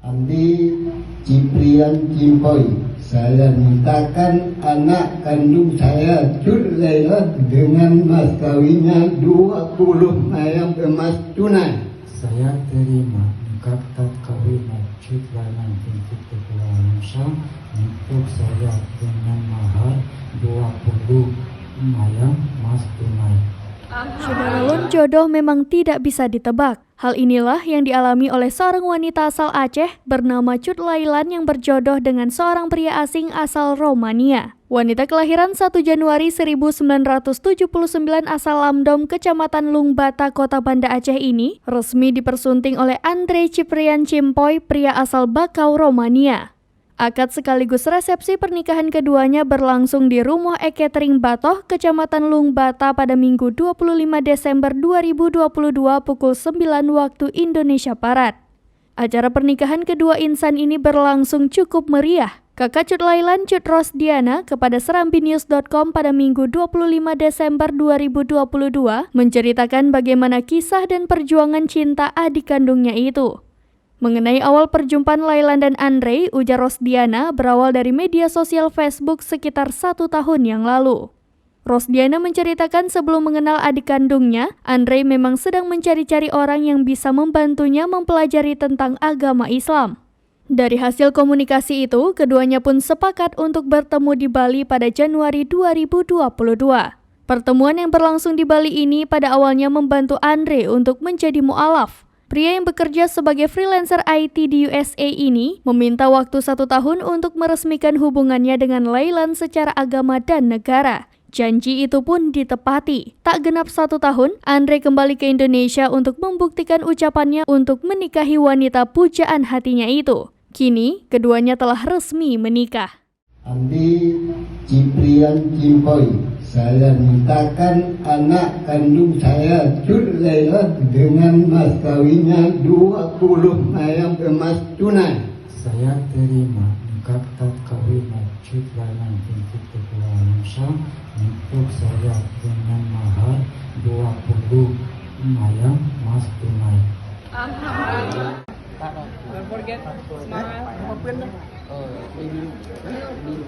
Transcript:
Andi Ciprian Cimpoy, saya mintakan anak kandung saya Cut Laila dengan mas kawinnya 20 ayam emas tunai. Saya terima kata kawin Cut Laila binti Ketua Nusa untuk saya dengan mahar 20 ayam emas tunai. Saudara, jodoh memang tidak bisa ditebak. Hal inilah yang dialami oleh seorang wanita asal Aceh bernama Cut Lailan yang berjodoh dengan seorang pria asing asal Romania. Wanita kelahiran 1 Januari 1979 asal Lamdom, Kecamatan Lungbata, Kota Banda Aceh ini resmi dipersunting oleh Andre Ciprian Cimpoy, pria asal Bakau, Romania. Akad sekaligus resepsi pernikahan keduanya berlangsung di Rumah Eketering Batoh, Kecamatan Lungbata pada Minggu 25 Desember 2022 pukul 9 waktu Indonesia Barat. Acara pernikahan kedua insan ini berlangsung cukup meriah. Kakak Cut Lailan, Cut Rosdiana, kepada serambinews.com pada Minggu 25 Desember 2022 menceritakan bagaimana kisah dan perjuangan cinta adik kandungnya itu. Mengenai awal perjumpaan Lailan dan Andre, ujar Rosdiana, berawal dari media sosial Facebook sekitar 1 tahun yang lalu. Rosdiana menceritakan sebelum mengenal adik kandungnya, Andre memang sedang mencari-cari orang yang bisa membantunya mempelajari tentang agama Islam. Dari hasil komunikasi itu, keduanya pun sepakat untuk bertemu di Bali pada Januari 2022. Pertemuan yang berlangsung di Bali ini pada awalnya membantu Andre untuk menjadi mu'alaf. Pria yang bekerja sebagai freelancer IT di USA ini meminta waktu 1 tahun untuk meresmikan hubungannya dengan Lailan secara agama dan negara. Janji itu pun ditepati. Tak genap 1 tahun, Andre kembali ke Indonesia untuk membuktikan ucapannya untuk menikahi wanita pujaan hatinya itu. Kini, keduanya telah resmi menikah. Andi Ciprian Cimpoy, saya mintakan anak kandung saya Cut Laila dengan mas kawinnya 20 ayam emas tunai. Saya terima kata kawin Cut Laila binti Ketua Nusa untuk saya dengan mahar 20 ayam emas tunai. Don't forget, smile. Ini dulu.